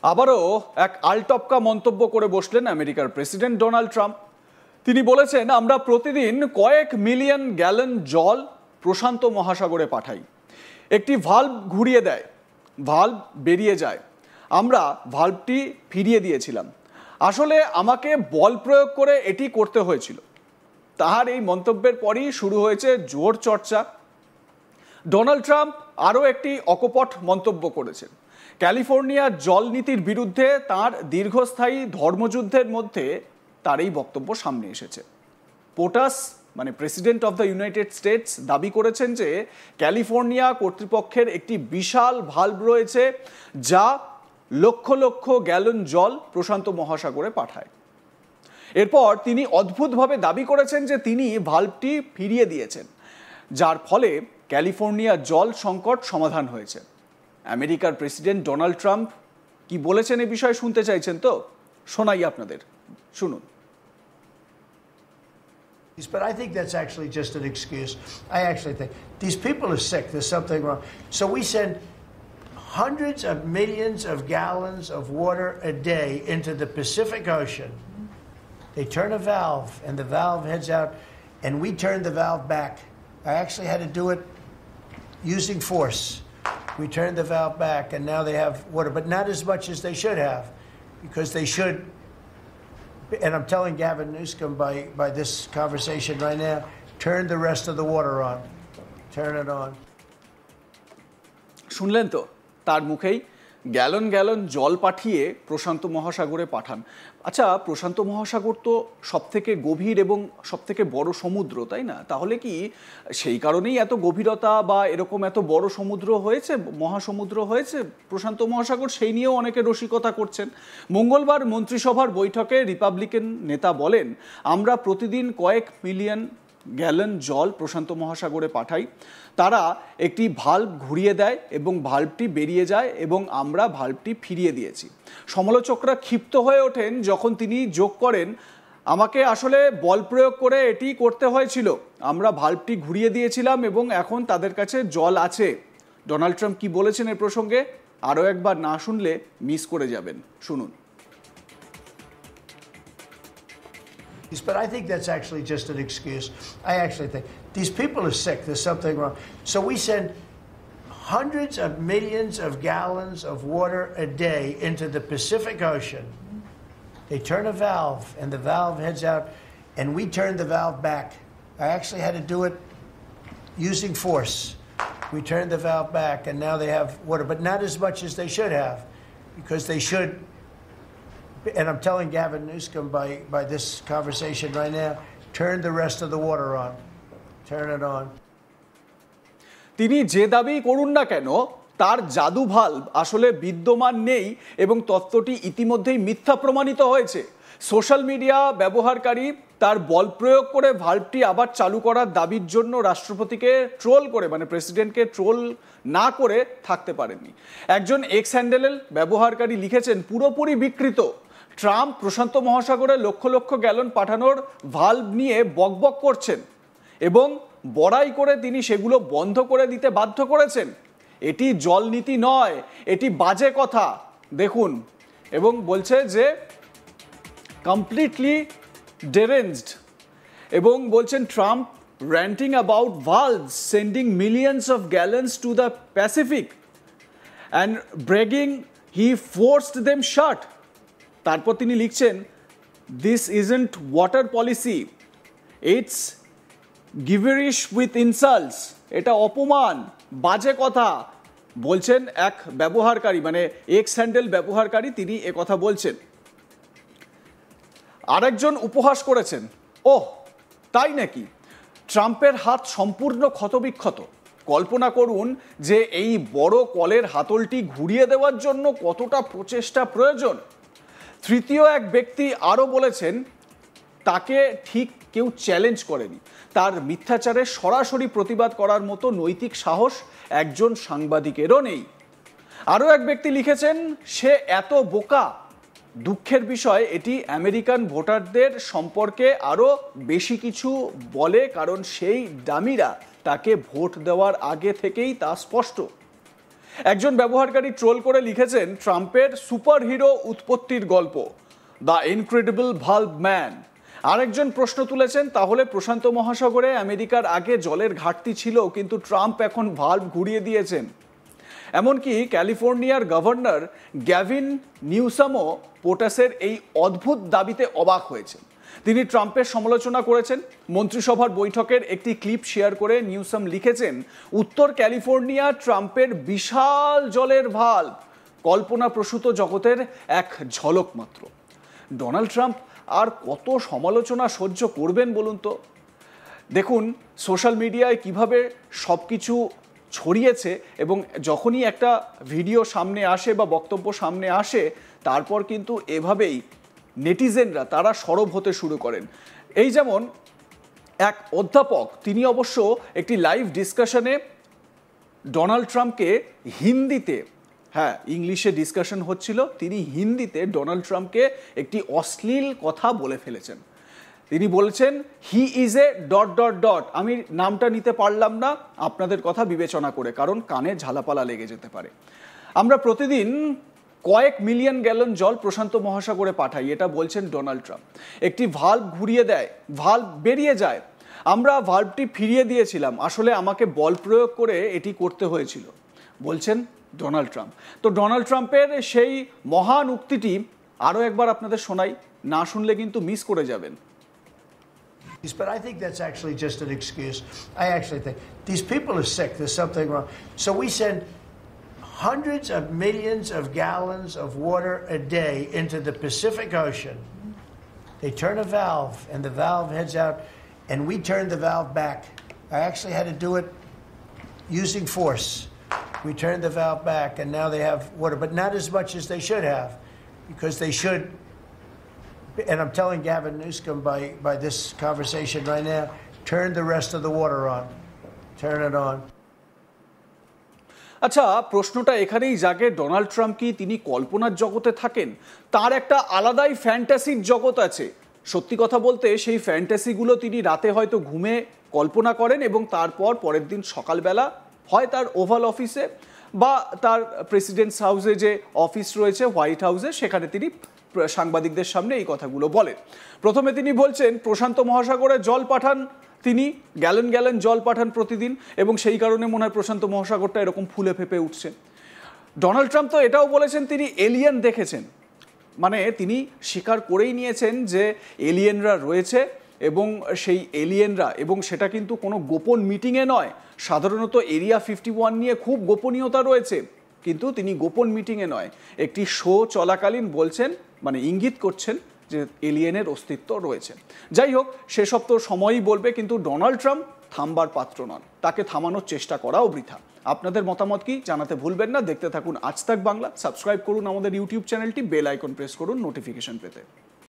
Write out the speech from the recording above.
আবারও এক আলটপকা মন্তব্য করে বসলেন আমেরিকার প্রেসিডেন্ট ডোনাল্ড ট্রাম্প। তিনি বলেছেন, আমরা প্রতিদিন কয়েক মিলিয়ন গ্যালন জল প্রশান্ত মহাসাগরে পাঠাই। একটি ভাল্ব ঘুরিয়ে দেয়, ভাল্ব বেরিয়ে যায়, আমরা ভাল্বটি ফিরিয়ে দিয়েছিলাম। আসলে আমাকে বল প্রয়োগ করে এটি করতে হয়েছিল। তাহার এই মন্তব্যের পরই শুরু হয়েছে জোর চর্চা। ডোনাল্ড ট্রাম্প আরও একটি অকপট মন্তব্য করেছেন। ক্যালিফোর্নিয়ার জল নীতির বিরুদ্ধে তার দীর্ঘস্থায়ী ধর্মযুদ্ধের মধ্যে তার এই বক্তব্য সামনে এসেছে। পোটাস মানে president of the United states দাবি করেছেন যে ক্যালিফোর্নিয়া কর্তৃপক্ষের একটি বিশাল ভাল্ব রয়েছে যা লক্ষ লক্ষ গ্যালন জল প্রশান্ত মহাসাগরে পাঠায়। এরপর তিনি অদ্ভুতভাবে দাবি করেছেন যে তিনি ভাল্বটি ফিরিয়ে দিয়েছেন, যার ফলে ক্যালিফোর্নিয়া জল সংকট সমাধান হয়েছে। আমেরিকার প্রেসিডেন্ট ডোনাল্ড ট্রাম্প কি বলেছেন এ বিষয়ে শুনতে চাইছেন তো? শোনাই আপনাদের, শুনুন। But I think that's actually just an excuse. I actually think these people are sick. There's something wrong. So we send hundreds of millions of gallons of water a day into the Pacific Ocean. They turn a valve, and the valve heads out, and we turn the valve back. I actually had to do it using force. We turned the valve back, and now they have water, but not as much as they should have, because they should. And I'm telling Gavin Newsom by this conversation right now, turn the rest of the water on. Turn it on. শুনলেন তো তার মুখেই, gallon gallon জল পাঠিয়ে প্রশান্ত মহাসাগরে পাঠান। আচ্ছা, প্রশান্ত মহাসাগর তো সবথেকে গভীর এবং সবথেকে বড় সমুদ্র, তাই না? তাহলে কি সেই কারণেই এত গভীরতা বা এরকম এত বড় সমুদ্র হয়েছে, মহাসমুদ্র হয়েছে প্রশান্ত মহাসাগর? সেই নিয়েও অনেকে রসিকতা করছেন। মঙ্গলবার মন্ত্রিসভার বৈঠকে রিপাবলিকান নেতা বলেন, আমরা প্রতিদিন কয়েক মিলিয়ন গ্যালন জল প্রশান্ত মহাসাগরে পাঠাই। তারা একটি ভাল্ব ঘুরিয়ে দেয় এবং ভাল্বটি বেরিয়ে যায় এবং আমরা ভাল্বটি ফিরিয়ে দিয়েছি। সমালোচকরা ক্ষিপ্ত হয়ে ওঠেন যখন তিনি যোগ করেন, আমাকে আসলে বল প্রয়োগ করে এটি করতে হয়েছিল, আমরা ভাল্বটি ঘুরিয়ে দিয়েছিলাম এবং এখন তাদের কাছে জল আছে। ডোনাল্ড ট্রাম্প কি বলেছেন এ প্রসঙ্গে আরও একবার না শুনলে মিস করে যাবেন, শুনুন। But I think that's actually just an excuse. I actually think these people are sick. There's something wrong. So we send hundreds of millions of gallons of water a day into the Pacific Ocean. They turn a valve, and the valve heads out, and we turn the valve back. I actually had to do it using force. We turned the valve back, and now they have water, but not as much as they should have, because they should. And I'm telling Gavin Newsom by this conversation right now, turn the rest of the water on. Turn it on. তিনি যে দাবি করুন না কেন, তার জাদু valve আসলে বিদ্যমান নেই এবং তত্ত্বটি ইতিমধ্যেই মিথ্যা প্রমাণিত হয়েছে। সোশ্যাল মিডিয়া ব্যবহারকারী তার বল প্রয়োগ করে ভাল্বটি আবার চালু করার দাবির জন্য রাষ্ট্রপতিকে ট্রোল করে, মানে প্রেসিডেন্টকে ট্রোল না করে থাকতে পারেননি। একজন এক্স হ্যান্ডেলের ব্যবহারকারী লিখেছেন, পুরোপুরি বিকৃত। ট্রাম্প প্রশান্ত মহাসাগরে লক্ষ লক্ষ গ্যালন পাঠানোর ভাল্ব নিয়ে বকবক করছেন এবং বড়াই করে তিনি সেগুলো বন্ধ করে দিতে বাধ্য করেছেন। এটি জল নীতি নয়, এটি বাজে কথা, দেখুন। এবং বলছে যে কমপ্লিটলি ডেরেঞ্জড, এবং বলছেন Trump ranting about valves sending millions of gallons to the Pacific and bragging he forced them shut. তারপর তিনি লিখছেন, this isn't water policy, it's gibberish with insults. এটা অপমান, বাজে কথা বলছেন এক ব্যবহারকারী, মানে এক্স হ্যান্ডেল ব্যবহারকারী, তিনি কথা বলছেন। আরেকজন উপহাস করেছেন, ওহ তাই নাকি, ট্রাম্পের হাত সম্পূর্ণ ক্ষতবিক্ষত। কল্পনা করুন যে এই বড় কলের হাতলটি ঘুরিয়ে দেওয়ার জন্য কতটা প্রচেষ্টা প্রয়োজন। তৃতীয় এক ব্যক্তি আরও বলেছেন, তাকে ঠিক কেউ চ্যালেঞ্জ করেনি, তার মিথ্যাচারের সরাসরি প্রতিবাদ করার মতো নৈতিক সাহস একজন সাংবাদিকেরও নেই। আরও এক ব্যক্তি লিখেছেন, সে এত বোকা। দুঃখের বিষয়, এটি আমেরিকান ভোটারদের সম্পর্কে আরও বেশি কিছু বলে, কারণ সেই ডামিরা তাকে ভোট দেওয়ার আগে থেকেই তা স্পষ্ট। একজন ব্যবহারকারী ট্রোল করে লিখেছেন, ট্রাম্পের সুপার হিরো উৎপত্তির গল্প, দ্য ইনক্রেডিবল ভালভ ম্যান। আরেকজন প্রশ্ন তুলেছেন, তাহলে প্রশান্ত মহাসাগরে আমেরিকার আগে জলের ঘাটতি ছিল, কিন্তু ট্রাম্প এখন ভালভ ঘুরিয়ে দিয়েছেন। এমনকি ক্যালিফোর্নিয়ার গভর্নর গ্যাভিন নিউসামও পোটাসের এই অদ্ভুত দাবিতে অবাক হয়েছেন। তিনি ট্রাম্পের সমালোচনা করেছেন। মন্ত্রিসভার বৈঠকের একটি ক্লিপ শেয়ার করে নিউসাম লিখেছেন, উত্তর ক্যালিফোর্নিয়া ট্রাম্পের বিশাল জলের ভালভ কল্পনাপ্রসূত জগতের এক ঝলক মাত্র। ডোনাল্ড ট্রাম্প আর কত সমালোচনা সহ্য করবেন বলুন তো? দেখুন সোশ্যাল মিডিয়ায় কিভাবে সব কিছু ছড়িয়েছে, এবং যখনই একটা ভিডিও সামনে আসে বা বক্তব্য সামনে আসে, তারপর কিন্তু এভাবেই নেটিজেনরা তারা সরব হতে শুরু করেন। এই যেমন এক অধ্যাপক, তিনি অবশ্য একটি লাইভ ডিসকাশনে ডোনাল্ড ট্রাম্পকে হিন্দিতে, হ্যাঁ ইংলিশে ডিসকাশন হচ্ছিল, তিনি হিন্দিতে ডোনাল্ড ট্রাম্পকে একটি অশ্লীল কথা বলে ফেলেছেন। তিনি বলেছেন, he is A dot dot dot. আমি নামটা নিতে পারলাম না আপনাদের কথা বিবেচনা করে, কারণ কানে ঝালাপালা লেগে যেতে পারে। আমরা প্রতিদিন কয়েক মিলিয়ন গ্যালন জল প্রশান্ত মহাসাগরে পাঠাই, এটা বলছেন ডোনাল্ড ট্রাম্প। একটি ভাল্ব ঘুরিয়ে দেয়, ভাল্ব বেরিয়ে যায়, আমরা ভাল্বটি ফিরিয়ে দিয়েছিলাম, আসলে আমাকে বল প্রয়োগ করে এটি করতে হয়েছিল, বলছেন ডোনাল্ড ট্রাম্প। তো ডোনাল্ড ট্রাম্পের সেই মহান উক্তিটি আরও একবার আপনাদের শোনাই, না শুনলে কিন্তু মিস করে যাবেন। But I think that's actually just an excuse. I actually think these people are sick. There's something wrong. So we send hundreds of millions of gallons of water a day into the Pacific Ocean. They turn a valve, and the valve heads out, and we turn the valve back. I actually had to do it using force. We turned the valve back, and now they have water, but not as much as they should have, because they should. And I'm telling Gavin Newsom by this conversation right now, turn the rest of the water on. Turn it on. আচ্ছা, প্রশ্নটা এখানেই জাগে, Donald Trump কি তিনি কল্পনার জগতে থাকেন? তার একটা আলাদাই ফ্যান্টাসির জগৎ আছে। সত্যি কথা বলতে সেই ফ্যান্টাসিগুলো তিনি রাতে হয়তো ঘুমে কল্পনা করেন, এবং তারপর পরের দিন সকালবেলা হয় তার ওভাল অফিসে বা তার প্রেসিডেন্টস হাউসে যে অফিস রয়েছে হোয়াইট হাউসে, সেখানে তিনি সাংবাদিকদের সামনে এই কথাগুলো বলেন। প্রথমে তিনি বলছেন প্রশান্ত মহাসাগরে জল পাঠান, তিনি গ্যালন গ্যালন জল পাঠান প্রতিদিন, এবং সেই কারণে মনে হয় প্রশান্ত মহাসাগরটা এরকম ফুলে ফেপে উঠছে। ডোনাল্ড ট্রাম্প তো এটাও বলেছেন তিনি এলিয়েন দেখেছেন, মানে তিনি স্বীকার করেই নিয়েছেন যে এলিয়েনরা রয়েছে, এবং সেই এলিয়েনরা, এবং সেটা কিন্তু কোনো গোপন মিটিংয়ে নয়। সাধারণত এরিয়া 51 নিয়ে খুব গোপনীয়তা রয়েছে, কিন্তু তিনি গোপন মিটিংয়ে নয়, একটি শো চলাকালীন বলছেন, মানে ইঙ্গিত করছেন যে এলিয়েনের অস্তিত্ব রয়েছে। যাই হোক, সেসব তো সময়ই বলবে, কিন্তু ডোনাল্ড ট্রাম্প থামবার পাত্র নন, তাকে থামানোর চেষ্টা করাও বৃথা। আপনাদের মতামত কি জানাতে ভুলবেন না। দেখতে থাকুন আজ তাক বাংলা, সাবস্ক্রাইব করুন আমাদের ইউটিউব চ্যানেলটি, বেল আইকন প্রেস করুন নোটিফিকেশন পেতে।